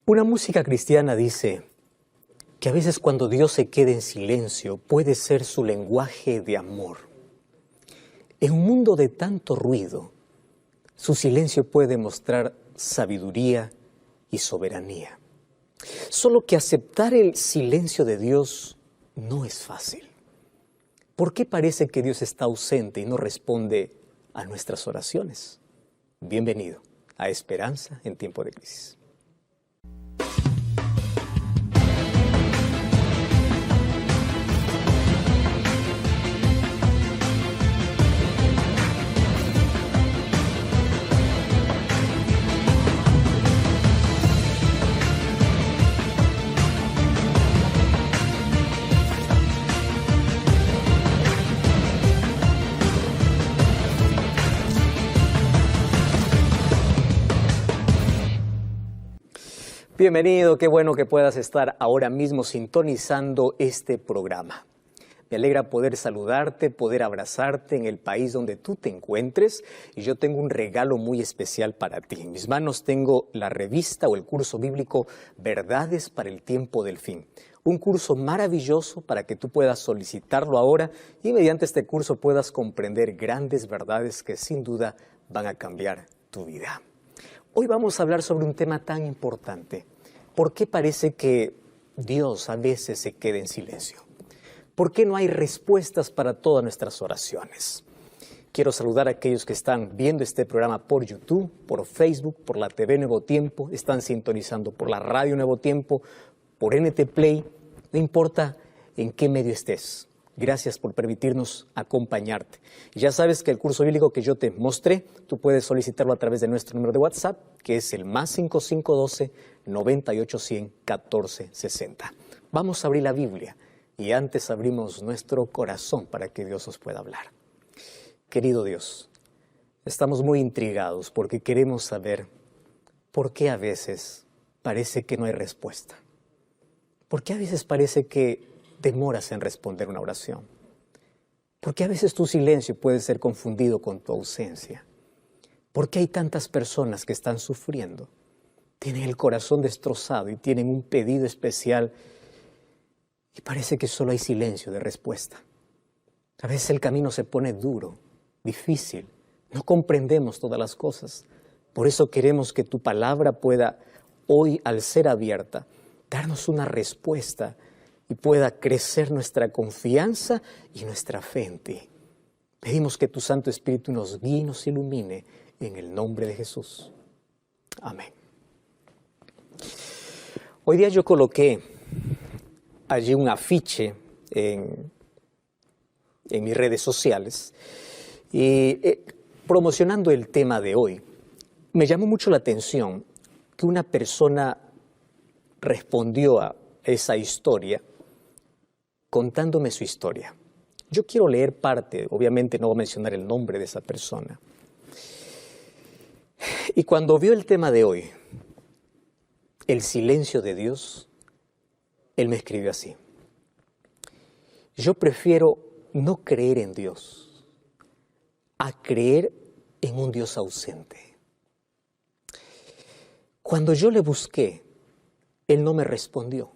Una música cristiana dice que a veces cuando Dios se queda en silencio puede ser su lenguaje de amor. En un mundo de tanto ruido, su silencio puede mostrar sabiduría y soberanía. Solo que aceptar el silencio de Dios no es fácil. ¿Por qué parece que Dios está ausente y no responde a nuestras oraciones? Bienvenido a Esperanza en tiempo de crisis. Bienvenido, qué bueno que puedas estar ahora mismo sintonizando este programa. Me alegra poder saludarte, poder abrazarte en el país donde tú te encuentres, y yo tengo un regalo muy especial para ti. En mis manos tengo la revista o el curso bíblico Verdades para el Tiempo del Fin. Un curso maravilloso para que tú puedas solicitarlo ahora y mediante este curso puedas comprender grandes verdades que sin duda van a cambiar tu vida. Hoy vamos a hablar sobre un tema tan importante. ¿Por qué parece que Dios a veces se queda en silencio? ¿Por qué no hay respuestas para todas nuestras oraciones? Quiero saludar a aquellos que están viendo este programa por YouTube, por Facebook, por la TV Nuevo Tiempo, están sintonizando por la Radio Nuevo Tiempo, por NT Play, no importa en qué medio estés. Gracias por permitirnos acompañarte. Y ya sabes que el curso bíblico que yo te mostré, tú puedes solicitarlo a través de nuestro número de WhatsApp, que es el +5512 9810 1460. Vamos a abrir la Biblia y antes abrimos nuestro corazón para que Dios nos pueda hablar. Querido Dios, estamos muy intrigados porque queremos saber por qué a veces parece que no hay respuesta. ¿Por qué a veces parece que demoras en responder una oración? ¿Por qué a veces tu silencio puede ser confundido con tu ausencia? ¿Por qué hay tantas personas que están sufriendo? Tienen el corazón destrozado y tienen un pedido especial y parece que solo hay silencio de respuesta. A veces el camino se pone duro, difícil, no comprendemos todas las cosas. Por eso queremos que tu palabra pueda hoy, al ser abierta, darnos una respuesta y pueda crecer nuestra confianza y nuestra fe en ti. Pedimos que tu Santo Espíritu nos guíe y nos ilumine en el nombre de Jesús. Amén. Hoy día yo coloqué allí un afiche en mis redes sociales y promocionando el tema de hoy. Me llamó mucho la atención que una persona respondió a esa historia contándome su historia. Yo quiero leer parte, obviamente no voy a mencionar el nombre de esa persona. Y cuando vio el tema de hoy, el silencio de Dios, él me escribió así: yo prefiero no creer en Dios a creer en un Dios ausente. Cuando yo le busqué, él no me respondió.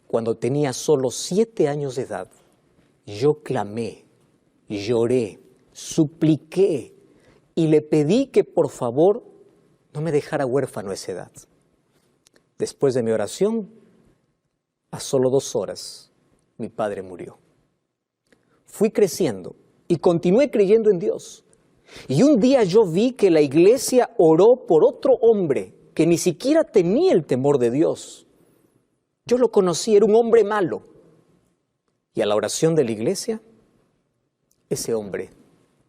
Cuando tenía solo 7 años de edad, yo clamé, lloré, supliqué y le pedí que por favor no me dejara huérfano a esa edad. Después de mi oración, a solo 2 horas, mi padre murió. Fui creciendo y continué creyendo en Dios. Y un día yo vi que la iglesia oró por otro hombre que ni siquiera tenía el temor de Dios. Yo lo conocí, era un hombre malo. Y a la oración de la iglesia, ese hombre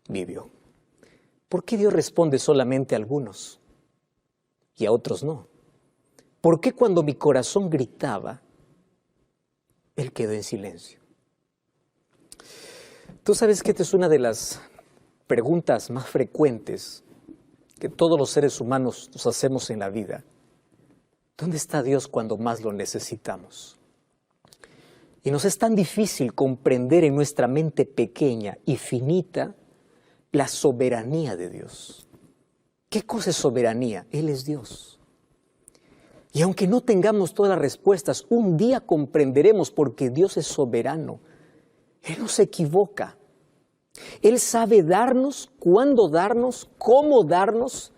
vivió. ¿Por qué Dios responde solamente a algunos y a otros no? ¿Por qué cuando mi corazón gritaba, Él quedó en silencio? Tú sabes que esta es una de las preguntas más frecuentes que todos los seres humanos nos hacemos en la vida. ¿Dónde está Dios cuando más lo necesitamos? Y nos es tan difícil comprender en nuestra mente pequeña y finita la soberanía de Dios. ¿Qué cosa es soberanía? Él es Dios. Y aunque no tengamos todas las respuestas, un día comprenderemos porque Dios es soberano. Él no se equivoca. Él sabe darnos, cuándo darnos, cómo darnos,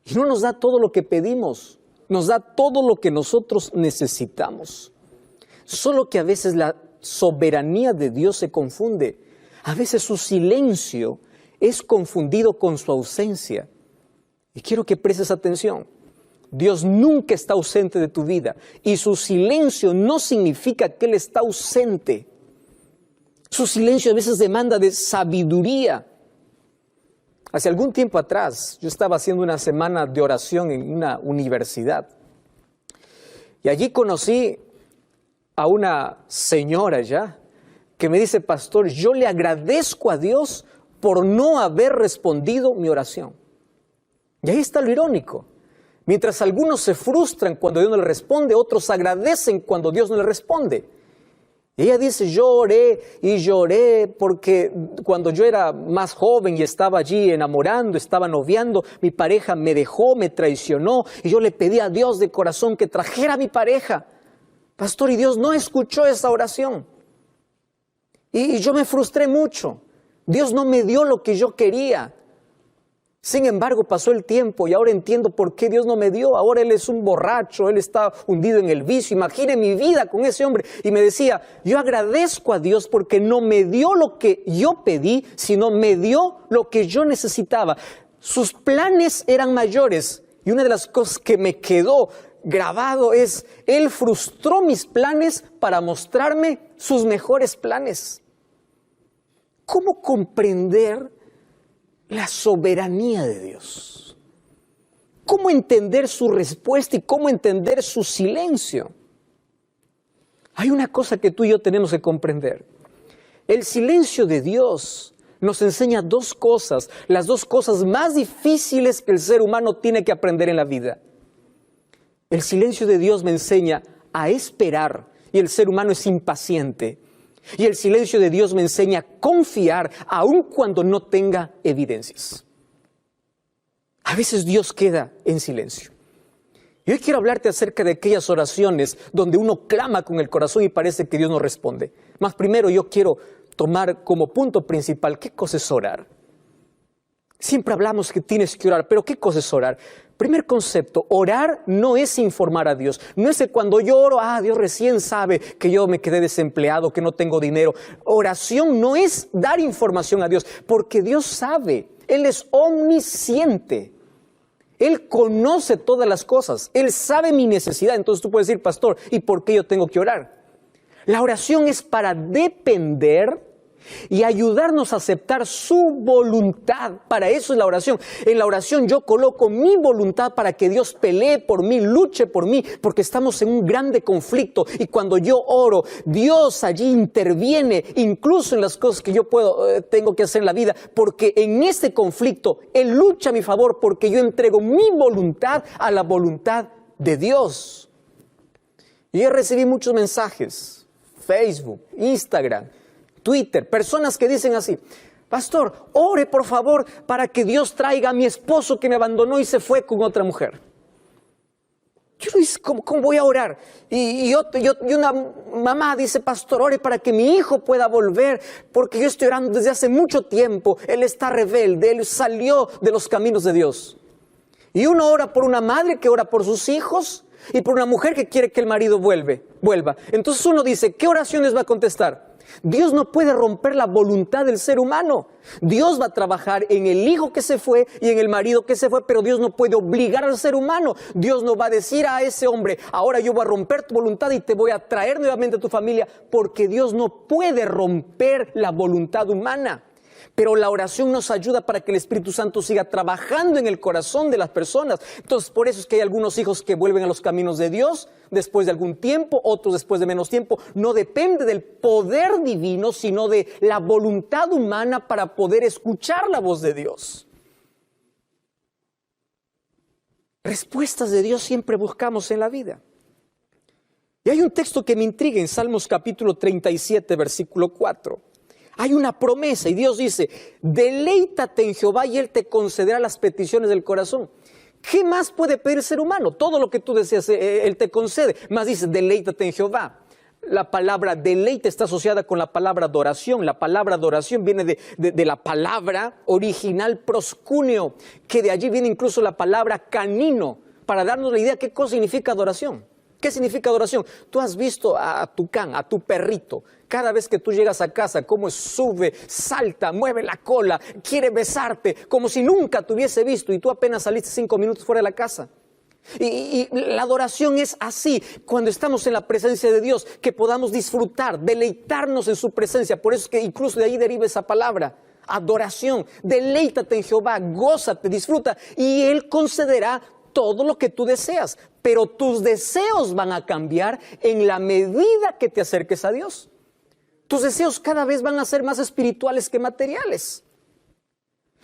y no nos da todo lo que pedimos, nos da todo lo que nosotros necesitamos. Solo que a veces la soberanía de Dios se confunde. A veces su silencio es confundido con su ausencia. Y quiero que prestes atención. Dios nunca está ausente de tu vida y su silencio no significa que Él está ausente. Su silencio a veces demanda de sabiduría. Hace algún tiempo atrás yo estaba haciendo una semana de oración en una universidad y allí conocí a una señora ya que me dice: pastor, yo le agradezco a Dios por no haber respondido mi oración. Y ahí está lo irónico. Mientras algunos se frustran cuando Dios no les responde, otros agradecen cuando Dios no les responde. Y ella dice: yo oré y lloré porque cuando yo era más joven y estaba allí enamorando, estaba noviando, mi pareja me dejó, me traicionó y yo le pedí a Dios de corazón que trajera a mi pareja. Pastor, y Dios no escuchó esa oración. Y yo me frustré mucho. Dios no me dio lo que yo quería. Sin embargo, pasó el tiempo y ahora entiendo por qué Dios no me dio. Ahora él es un borracho, él está hundido en el vicio. Imagine mi vida con ese hombre. Y me decía: yo agradezco a Dios porque no me dio lo que yo pedí, sino me dio lo que yo necesitaba. Sus planes eran mayores. Y una de las cosas que me quedó grabado es: Él frustró mis planes para mostrarme sus mejores planes. ¿Cómo comprender la soberanía de Dios? ¿Cómo entender su respuesta y cómo entender su silencio? Hay una cosa que tú y yo tenemos que comprender. El silencio de Dios nos enseña dos cosas, las dos cosas más difíciles que el ser humano tiene que aprender en la vida. El silencio de Dios me enseña a esperar, y el ser humano es impaciente. Y el silencio de Dios me enseña a confiar aun cuando no tenga evidencias. A veces Dios queda en silencio. Y hoy quiero hablarte acerca de aquellas oraciones donde uno clama con el corazón y parece que Dios no responde. Mas primero yo quiero tomar como punto principal, ¿qué cosa es orar? Siempre hablamos que tienes que orar, pero ¿qué cosa es orar? Primer concepto, orar no es informar a Dios. No es que cuando yo oro, Dios recién sabe que yo me quedé desempleado, que no tengo dinero. Oración no es dar información a Dios, porque Dios sabe. Él es omnisciente. Él conoce todas las cosas. Él sabe mi necesidad. Entonces tú puedes decir: pastor, ¿y por qué yo tengo que orar? La oración es para depender y ayudarnos a aceptar su voluntad. Para eso es la oración. En la oración yo coloco mi voluntad para que Dios pelee por mí, luche por mí, porque estamos en un grande conflicto. Y cuando yo oro, Dios allí interviene, incluso en las cosas que yo tengo que hacer en la vida, porque en este conflicto Él lucha a mi favor, porque yo entrego mi voluntad a la voluntad de Dios. Y yo recibí muchos mensajes, Facebook, Instagram, Twitter, personas que dicen así: pastor, ore por favor para que Dios traiga a mi esposo que me abandonó y se fue con otra mujer. Yo le dije: ¿cómo voy a orar? Y una mamá dice: pastor, ore para que mi hijo pueda volver, porque yo estoy orando desde hace mucho tiempo, él está rebelde, él salió de los caminos de Dios. Y uno ora por una madre que ora por sus hijos y por una mujer que quiere que el marido vuelva. Entonces uno dice: ¿qué oraciones va a contestar? Dios no puede romper la voluntad del ser humano. Dios va a trabajar en el hijo que se fue y en el marido que se fue, pero Dios no puede obligar al ser humano. Dios no va a decir a ese hombre: ahora yo voy a romper tu voluntad y te voy a traer nuevamente a tu familia, porque Dios no puede romper la voluntad humana. Pero la oración nos ayuda para que el Espíritu Santo siga trabajando en el corazón de las personas. Entonces, por eso es que hay algunos hijos que vuelven a los caminos de Dios después de algún tiempo, otros después de menos tiempo. No depende del poder divino, sino de la voluntad humana para poder escuchar la voz de Dios. Respuestas de Dios siempre buscamos en la vida. Y hay un texto que me intriga en Salmos capítulo 37, versículo 4. Hay una promesa y Dios dice: deleítate en Jehová y Él te concederá las peticiones del corazón. ¿Qué más puede pedir el ser humano? Todo lo que tú deseas, Él te concede. Más dice, deleítate en Jehová. La palabra deleite está asociada con la palabra adoración. La palabra adoración viene de la palabra original proscuneo, que de allí viene incluso la palabra canino, para darnos la idea de qué cosa significa adoración. ¿Qué significa adoración? Tú has visto a tu can, a tu perrito, cada vez que tú llegas a casa, cómo sube, salta, mueve la cola, quiere besarte, como si nunca te hubiese visto y tú apenas saliste 5 minutos fuera de la casa. Y la adoración es así, cuando estamos en la presencia de Dios, que podamos disfrutar, deleitarnos en su presencia. Por eso es que incluso de ahí deriva esa palabra, adoración. Deleítate en Jehová, gózate, disfruta, y Él concederá todo lo que tú deseas. Pero tus deseos van a cambiar en la medida que te acerques a Dios. Tus deseos cada vez van a ser más espirituales que materiales.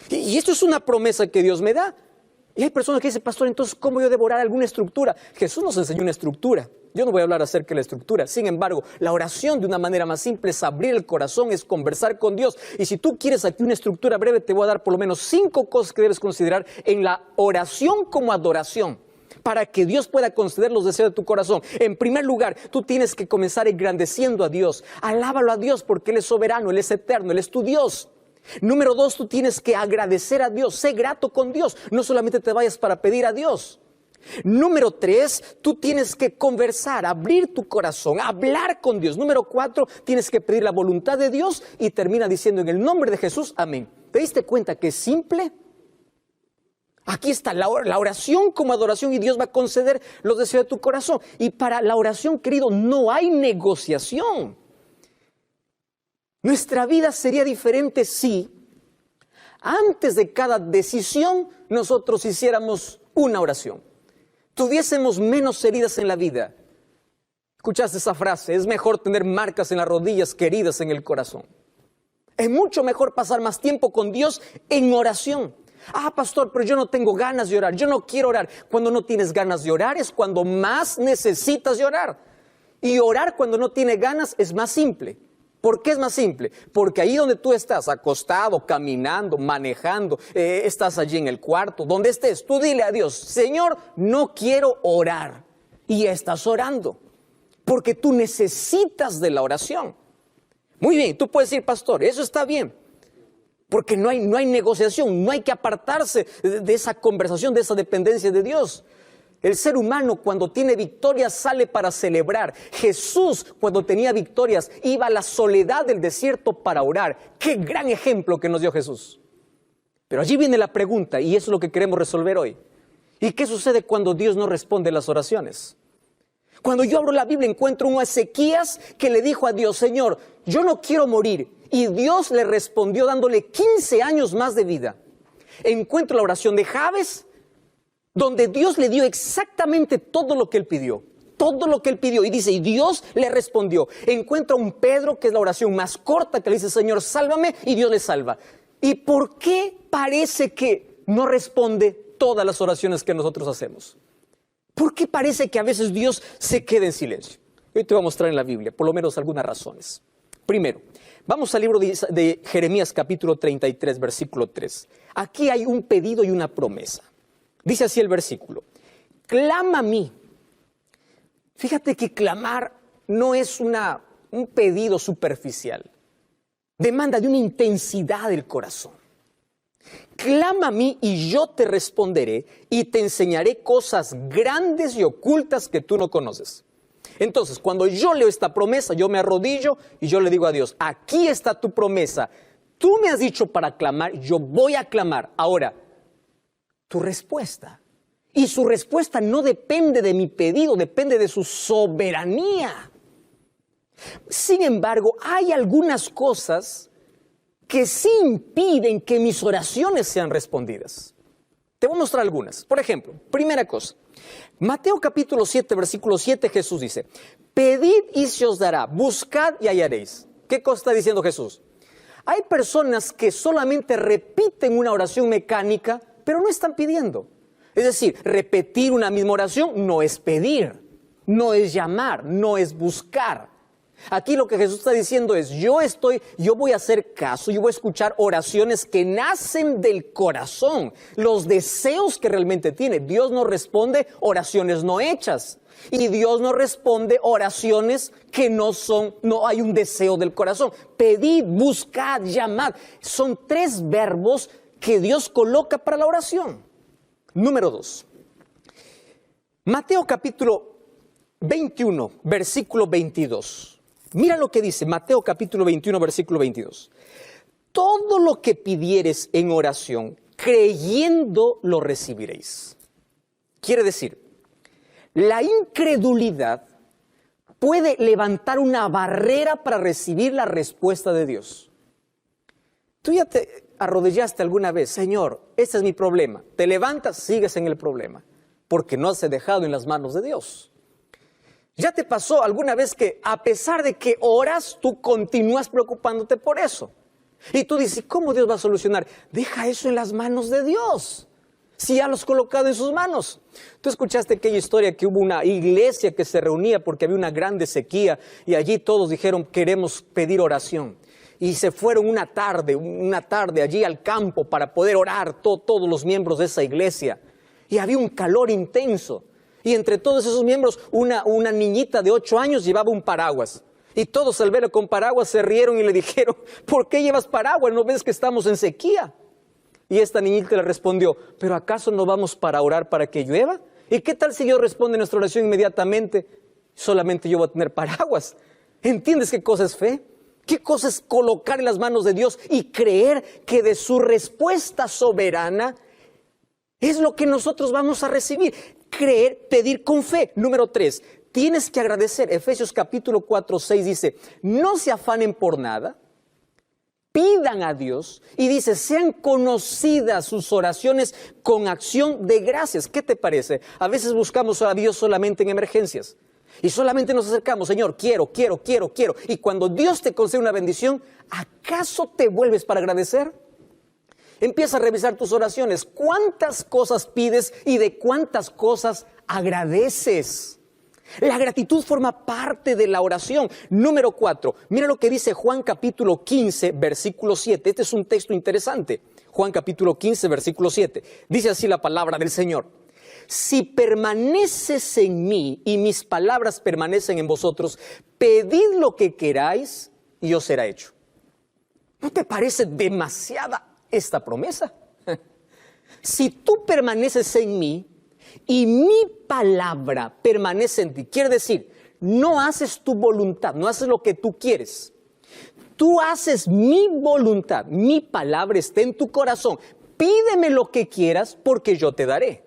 Y esto es una promesa que Dios me da. Y hay personas que dicen, pastor, entonces, ¿cómo yo debo orar alguna estructura? Jesús nos enseñó una estructura. Yo no voy a hablar acerca de la estructura. Sin embargo, la oración de una manera más simple es abrir el corazón, es conversar con Dios. Y si tú quieres aquí una estructura breve, te voy a dar por lo menos 5 cosas que debes considerar en la oración como adoración, para que Dios pueda conceder los deseos de tu corazón. En primer lugar, tú tienes que comenzar engrandeciendo a Dios. Alábalo a Dios porque Él es soberano, Él es eterno, Él es tu Dios. Número 2, tú tienes que agradecer a Dios, sé grato con Dios, no solamente te vayas para pedir a Dios. Número 3, tú tienes que conversar, abrir tu corazón, hablar con Dios. Número 4, tienes que pedir la voluntad de Dios y termina diciendo en el nombre de Jesús, amén. ¿Te diste cuenta que es simple? Aquí está la oración como adoración y Dios va a conceder los deseos de tu corazón. Y para la oración, querido, no hay negociación. Nuestra vida sería diferente si antes de cada decisión nosotros hiciéramos una oración. Tuviésemos menos heridas en la vida. ¿Escuchaste esa frase? Es mejor tener marcas en las rodillas que heridas en el corazón. Es mucho mejor pasar más tiempo con Dios en oración. Ah, pastor, pero yo no tengo ganas de orar, yo no quiero orar. Cuando no tienes ganas de orar es cuando más necesitas de orar. Y orar cuando no tienes ganas es más simple. ¿Por qué es más simple? Porque ahí donde tú estás, acostado, caminando, manejando, estás allí en el cuarto, donde estés, tú dile a Dios, Señor, no quiero orar. Y ya estás orando, porque tú necesitas de la oración. Muy bien, tú puedes decir, pastor, eso está bien, porque no hay negociación, no hay que apartarse de esa conversación, de esa dependencia de Dios. El ser humano cuando tiene victorias sale para celebrar. Jesús cuando tenía victorias iba a la soledad del desierto para orar. ¡Qué gran ejemplo que nos dio Jesús! Pero allí viene la pregunta y eso es lo que queremos resolver hoy. ¿Y qué sucede cuando Dios no responde las oraciones? Cuando yo abro la Biblia encuentro un Ezequías que le dijo a Dios, Señor, yo no quiero morir. Y Dios le respondió dándole 15 años más de vida. Encuentro la oración de Jabes, donde Dios le dio exactamente todo lo que él pidió. Todo lo que él pidió. Y dice, y Dios le respondió. Encuentra un Pedro, que es la oración más corta, que le dice, Señor, sálvame, y Dios le salva. ¿Y por qué parece que no responde todas las oraciones que nosotros hacemos? ¿Por qué parece que a veces Dios se queda en silencio? Hoy te voy a mostrar en la Biblia, por lo menos algunas razones. Primero, vamos al libro de Jeremías capítulo 33, versículo 3. Aquí hay un pedido y una promesa. Dice así el versículo, clama a mí. Fíjate que clamar no es un pedido superficial. Demanda de una intensidad del corazón. Clama a mí y yo te responderé y te enseñaré cosas grandes y ocultas que tú no conoces. Entonces, cuando yo leo esta promesa, yo me arrodillo y yo le digo a Dios, aquí está tu promesa. Tú me has dicho para clamar, yo voy a clamar. Ahora, tu respuesta. Y su respuesta no depende de mi pedido, depende de su soberanía. Sin embargo, hay algunas cosas que sí impiden que mis oraciones sean respondidas. Te voy a mostrar algunas. Por ejemplo, primera cosa, Mateo capítulo 7, versículo 7, Jesús dice, pedid y se os dará, buscad y hallaréis. ¿Qué cosa está diciendo Jesús? Hay personas que solamente repiten una oración mecánica, pero no están pidiendo. Es decir, repetir una misma oración no es pedir, no es llamar, no es buscar. Aquí lo que Jesús está diciendo es, yo voy a hacer caso, yo voy a escuchar oraciones que nacen del corazón, los deseos que realmente tiene. Dios no responde oraciones no hechas. Y Dios no responde oraciones que no hay un deseo del corazón. Pedid, buscad, llamad. Son 3 verbos que Dios coloca para la oración. Número 2. Mateo capítulo 21, versículo 22. Mira lo que dice Mateo capítulo 21, versículo 22. Todo lo que pidieres en oración, creyendo lo recibiréis. Quiere decir, la incredulidad puede levantar una barrera para recibir la respuesta de Dios. Tú ya te arrodillaste alguna vez, Señor, este es mi problema. Te levantas, sigues en el problema, porque no has dejado en las manos de Dios. ¿Ya te pasó alguna vez que a pesar de que oras, tú continúas preocupándote por eso? Y tú dices, ¿cómo Dios va a solucionar? Deja eso en las manos de Dios. Si ya lo has colocado en sus manos. Tú escuchaste aquella historia que hubo una iglesia que se reunía porque había una grande sequía y allí todos dijeron, queremos pedir oración. Y se fueron una tarde allí al campo para poder orar todos los miembros de esa iglesia. Y había un calor intenso. Y entre todos esos miembros, una niñita de 8 años llevaba un paraguas. Y todos al verlo con paraguas se rieron y le dijeron, ¿por qué llevas paraguas? ¿No ves que estamos en sequía? Y esta niñita le respondió, ¿pero acaso no vamos para orar para que llueva? ¿Y qué tal si Dios responde nuestra oración inmediatamente? Solamente yo voy a tener paraguas. ¿Entiendes qué cosa es fe? ¿Qué cosa es colocar en las manos de Dios y creer que de su respuesta soberana es lo que nosotros vamos a recibir? Creer, pedir con fe. Número 3, tienes que agradecer. Efesios capítulo 4, 6 dice, no se afanen por nada. Pidan a Dios y dice, sean conocidas sus oraciones con acción de gracias. ¿Qué te parece? A veces buscamos a Dios solamente en emergencias y solamente nos acercamos, Señor, quiero. Y cuando Dios te concede una bendición, ¿acaso te vuelves para agradecer? Empieza a revisar tus oraciones. ¿Cuántas cosas pides y de cuántas cosas agradeces? La gratitud forma parte de la oración. Número 4, mira lo que dice Juan capítulo 15, versículo 7. Este es un texto interesante. Juan capítulo 15, versículo 7. Dice así la palabra del Señor. Si permaneces en mí y mis palabras permanecen en vosotros, pedid lo que queráis y os será hecho. ¿No te parece demasiada esta promesa? Si tú permaneces en mí y mi palabra permanece en ti, quiere decir, no haces tu voluntad, no haces lo que tú quieres. Tú haces mi voluntad, mi palabra está en tu corazón. Pídeme lo que quieras porque yo te daré.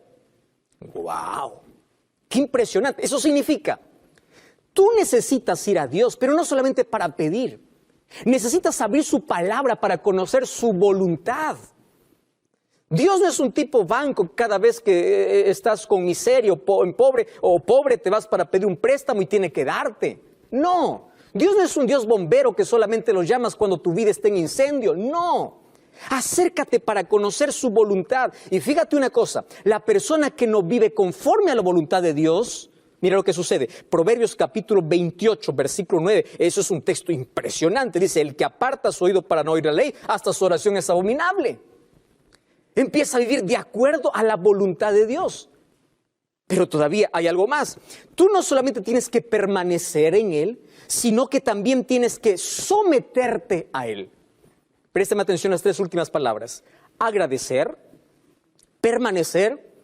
¡Wow! ¡Qué impresionante! Eso significa, tú necesitas ir a Dios, pero no solamente para pedir. Necesitas abrir su palabra para conocer su voluntad. Dios no es un tipo banco, cada vez que estás con miseria o pobre te vas para pedir un préstamo y tiene que darte. No, Dios no es un Dios bombero que solamente lo llamas cuando tu vida está en incendio. No, acércate para conocer su voluntad. Y fíjate una cosa, la persona que no vive conforme a la voluntad de Dios, mira lo que sucede. Proverbios capítulo 28, versículo 9. Eso es un texto impresionante. Dice, el que aparta su oído para no oír la ley, hasta su oración es abominable. Empieza a vivir de acuerdo a la voluntad de Dios. Pero todavía hay algo más. Tú no solamente tienes que permanecer en Él, sino que también tienes que someterte a Él. Préstame atención a las 3 últimas palabras. Agradecer, permanecer,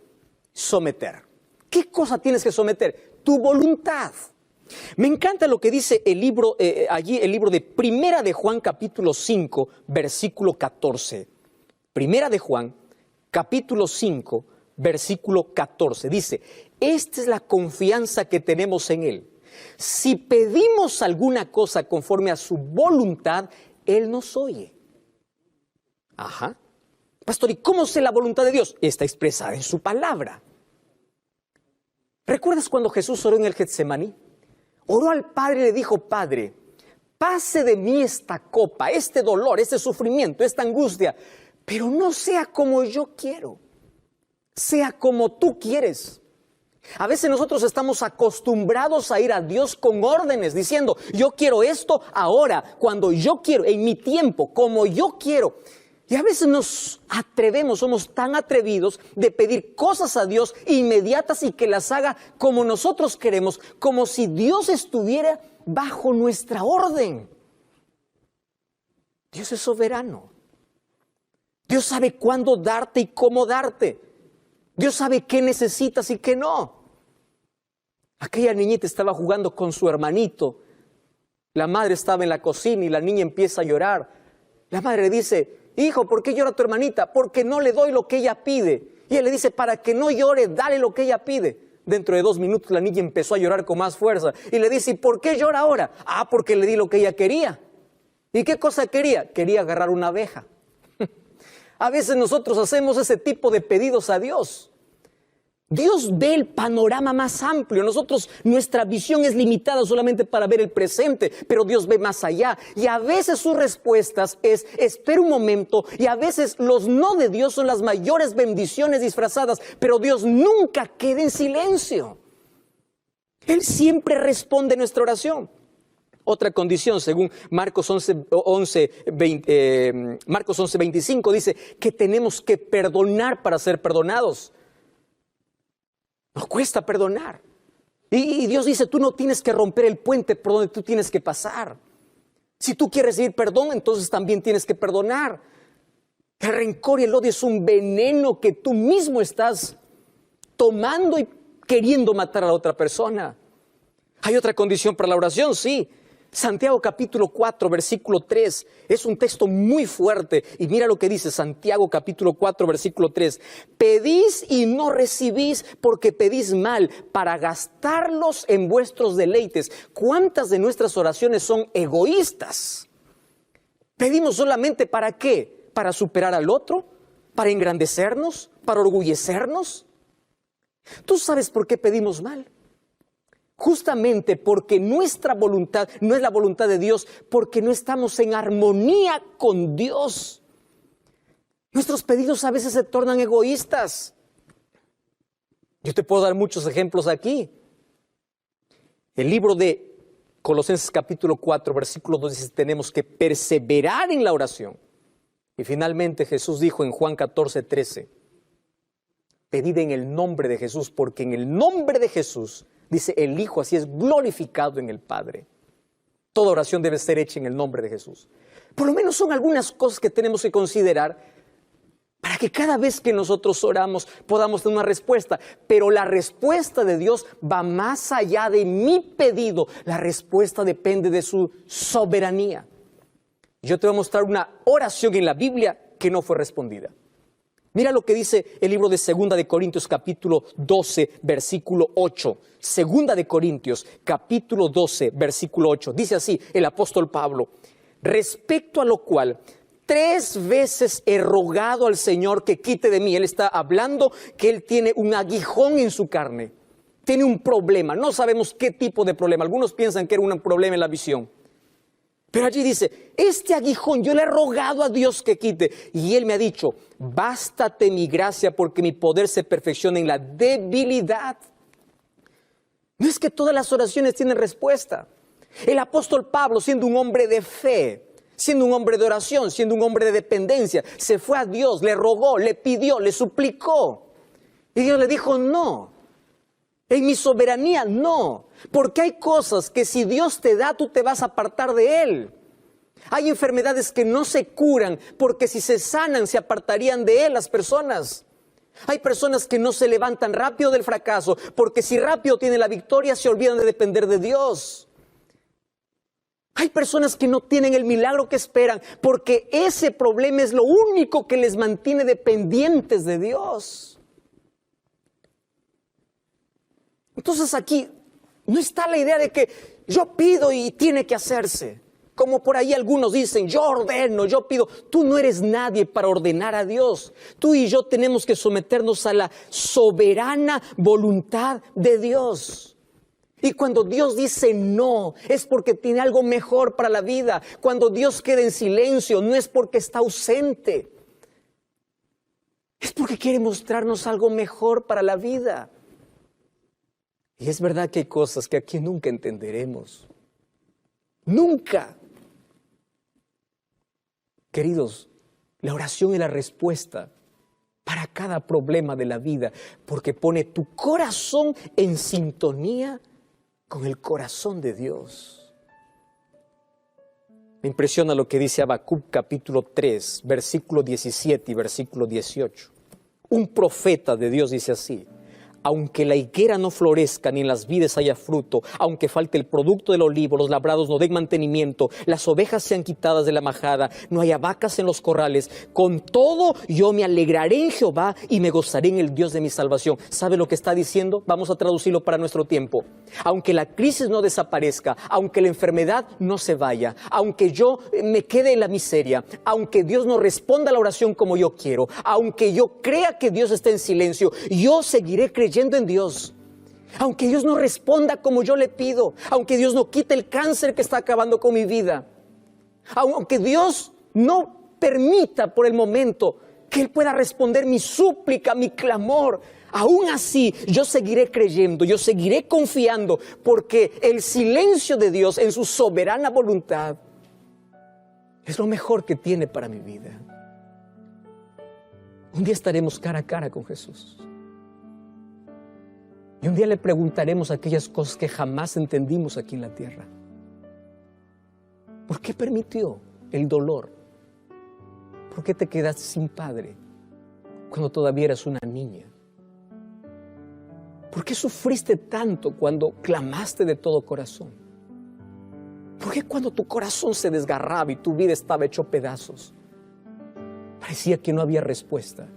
someter. ¿Qué cosa tienes que someter? Tu voluntad. Me encanta lo que dice el libro de Primera de Juan capítulo 5, versículo 14. Primera de Juan capítulo 5, versículo 14. Dice, esta es la confianza que tenemos en Él. Si pedimos alguna cosa conforme a su voluntad, Él nos oye. Ajá. Pastor, ¿y cómo sé la voluntad de Dios? Está expresada en su palabra. ¿Recuerdas cuando Jesús oró en el Getsemaní? Oró al Padre y le dijo, Padre, pase de mí esta copa, este dolor, este sufrimiento, esta angustia, pero no sea como yo quiero, sea como tú quieres. A veces nosotros estamos acostumbrados a ir a Dios con órdenes, diciendo, yo quiero esto ahora, cuando yo quiero, en mi tiempo, como yo quiero. Y a veces nos atrevemos, somos tan atrevidos de pedir cosas a Dios inmediatas y que las haga como nosotros queremos, como si Dios estuviera bajo nuestra orden. Dios es soberano. Dios sabe cuándo darte y cómo darte. Dios sabe qué necesitas y qué no. Aquella niñita estaba jugando con su hermanito. La madre estaba en la cocina y la niña empieza a llorar. La madre le dice, hijo, ¿por qué llora tu hermanita? Porque no le doy lo que ella pide. Y él le dice, para que no llore, dale lo que ella pide. Dentro de 2 minutos la niña empezó a llorar con más fuerza. Y le dice, ¿y por qué llora ahora? Ah, porque le di lo que ella quería. ¿Y qué cosa quería? Quería agarrar una abeja. A veces nosotros hacemos ese tipo de pedidos a Dios. Dios ve el panorama más amplio. Nuestra visión es limitada solamente para ver el presente, pero Dios ve más allá. Y a veces sus respuestas es, espera un momento, y a veces los no de Dios son las mayores bendiciones disfrazadas, pero Dios nunca queda en silencio. Él siempre responde nuestra oración. Otra condición, según Marcos 11:25, dice que tenemos que perdonar para ser perdonados. Nos cuesta perdonar. Y Dios dice, tú no tienes que romper el puente por donde tú tienes que pasar. Si tú quieres recibir perdón, entonces también tienes que perdonar. El rencor y el odio es un veneno que tú mismo estás tomando y queriendo matar a la otra persona. Hay otra condición para la oración, sí. Santiago capítulo 4, versículo 3, es un texto muy fuerte. Y mira lo que dice Santiago capítulo 4, versículo 3. Pedís y no recibís porque pedís mal para gastarlos en vuestros deleites. ¿Cuántas de nuestras oraciones son egoístas? ¿Pedimos solamente para qué? ¿Para superar al otro? ¿Para engrandecernos? ¿Para orgullecernos? ¿Tú sabes por qué pedimos mal? Justamente porque nuestra voluntad no es la voluntad de Dios, porque no estamos en armonía con Dios. Nuestros pedidos a veces se tornan egoístas. Yo te puedo dar muchos ejemplos aquí. El libro de Colosenses capítulo 4, versículo 2 dice, tenemos que perseverar en la oración. Y finalmente Jesús dijo en Juan 14, 13, pedid en el nombre de Jesús, porque en el nombre de Jesús, dice el Hijo, así es glorificado en el Padre. Toda oración debe ser hecha en el nombre de Jesús. Por lo menos son algunas cosas que tenemos que considerar para que cada vez que nosotros oramos podamos tener una respuesta. Pero la respuesta de Dios va más allá de mi pedido. La respuesta depende de su soberanía. Yo te voy a mostrar una oración en la Biblia que no fue respondida. Mira lo que dice el libro de 2 de Corintios capítulo 12, versículo 8. 2 de Corintios capítulo 12, versículo 8. Dice así el apóstol Pablo, respecto a lo cual 3 veces he rogado al Señor que quite de mí. Él está hablando que él tiene un aguijón en su carne. Tiene un problema. No sabemos qué tipo de problema. Algunos piensan que era un problema en la visión. Pero allí dice, este aguijón yo le he rogado a Dios que quite. Y Él me ha dicho, bástate mi gracia porque mi poder se perfecciona en la debilidad. No es que todas las oraciones tienen respuesta. El apóstol Pablo, siendo un hombre de fe, siendo un hombre de oración, siendo un hombre de dependencia, se fue a Dios, le rogó, le pidió, le suplicó. Y Dios le dijo, no. En mi soberanía, no. Porque hay cosas que si Dios te da, tú te vas a apartar de Él. Hay enfermedades que no se curan porque si se sanan, se apartarían de Él las personas. Hay personas que no se levantan rápido del fracaso porque si rápido tienen la victoria, se olvidan de depender de Dios. Hay personas que no tienen el milagro que esperan porque ese problema es lo único que les mantiene dependientes de Dios. Entonces aquí no está la idea de que yo pido y tiene que hacerse. Como por ahí algunos dicen, yo ordeno, yo pido. Tú no eres nadie para ordenar a Dios. Tú y yo tenemos que someternos a la soberana voluntad de Dios. Y cuando Dios dice no, es porque tiene algo mejor para la vida. Cuando Dios queda en silencio, no es porque está ausente. Es porque quiere mostrarnos algo mejor para la vida. Y es verdad que hay cosas que aquí nunca entenderemos. Nunca. Queridos, la oración es la respuesta para cada problema de la vida, porque pone tu corazón en sintonía con el corazón de Dios. Me impresiona lo que dice Habacuc capítulo 3, versículo 17 y versículo 18. Un profeta de Dios dice así: aunque la higuera no florezca ni en las vides haya fruto, aunque falte el producto del olivo, los labrados no den mantenimiento, las ovejas sean quitadas de la majada, no haya vacas en los corrales, con todo yo me alegraré en Jehová y me gozaré en el Dios de mi salvación. ¿Sabe lo que está diciendo? Vamos a traducirlo para nuestro tiempo. Aunque la crisis no desaparezca, aunque la enfermedad no se vaya, aunque yo me quede en la miseria, aunque Dios no responda a la oración como yo quiero, aunque yo crea que Dios está en silencio, yo seguiré creyendo en Dios. Aunque Dios no responda como yo le pido, aunque Dios no quite el cáncer que está acabando con mi vida, aunque Dios no permita por el momento que Él pueda responder mi súplica, mi clamor, aún así yo seguiré creyendo, yo seguiré confiando, porque el silencio de Dios en su soberana voluntad es lo mejor que tiene para mi vida. Un día estaremos cara a cara con Jesús. Y un día le preguntaremos aquellas cosas que jamás entendimos aquí en la tierra. ¿Por qué permitió el dolor? ¿Por qué te quedaste sin padre cuando todavía eras una niña? ¿Por qué sufriste tanto cuando clamaste de todo corazón? ¿Por qué cuando tu corazón se desgarraba y tu vida estaba hecho pedazos, parecía que no había respuesta?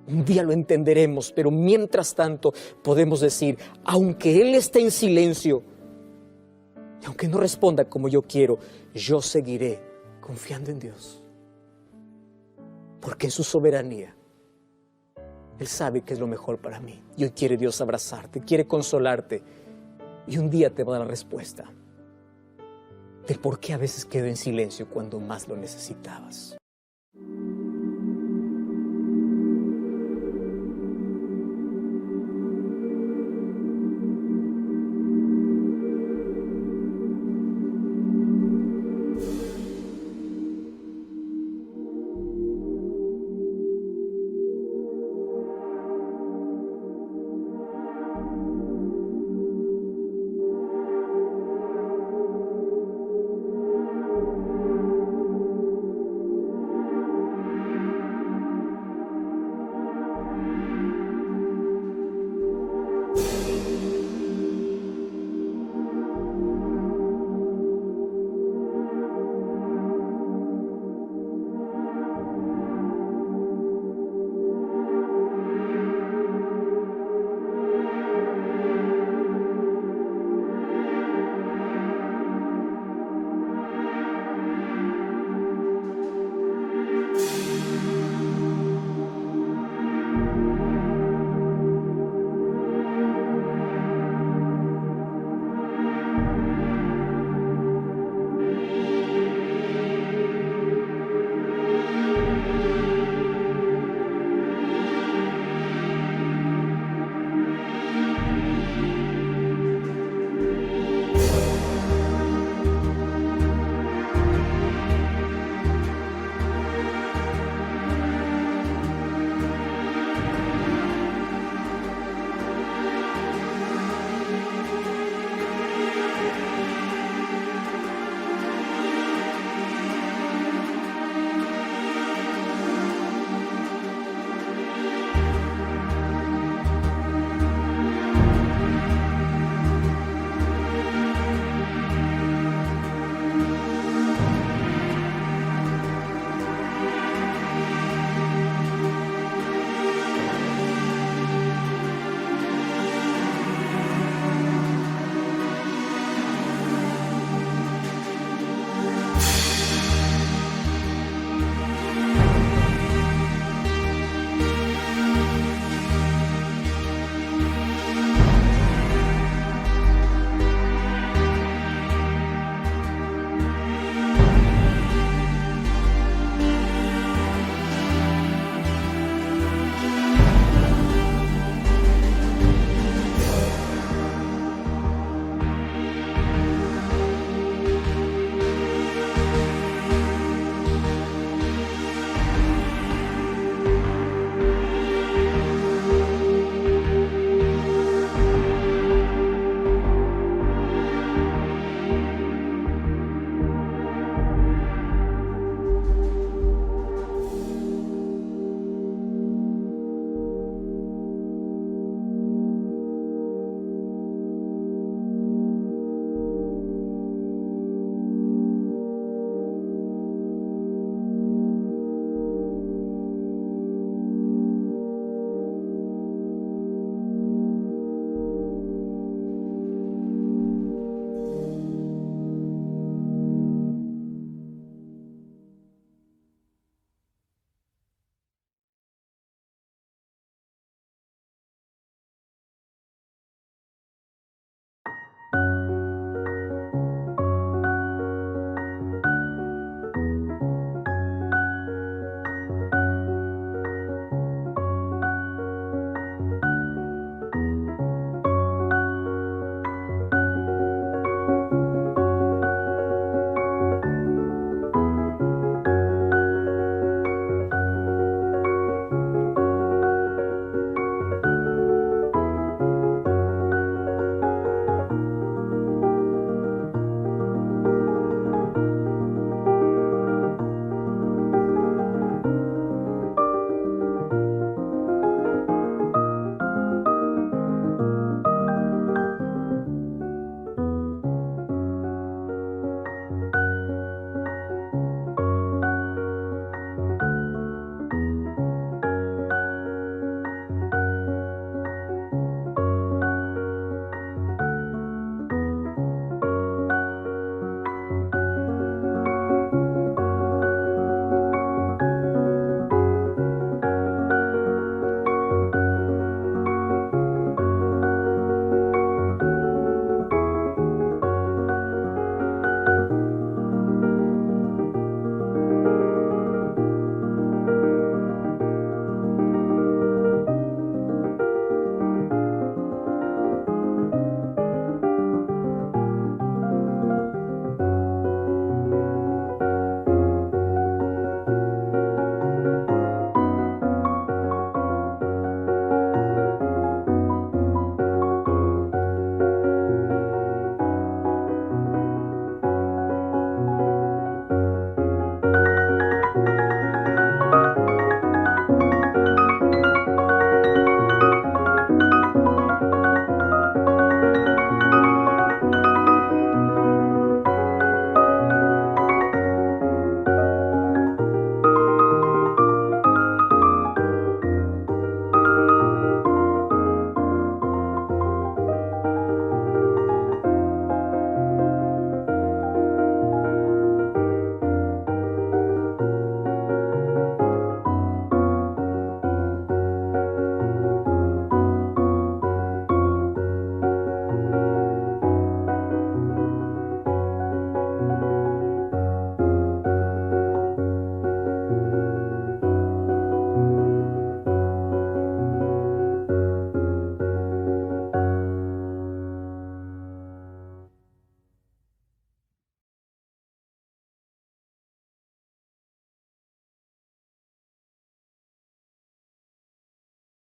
Un día lo entenderemos, pero mientras tanto podemos decir, aunque Él esté en silencio, y aunque no responda como yo quiero, yo seguiré confiando en Dios. Porque en su soberanía, Él sabe que es lo mejor para mí. Y hoy quiere Dios abrazarte, quiere consolarte, y un día te va a dar la respuesta del por qué a veces quedo en silencio cuando más lo necesitabas.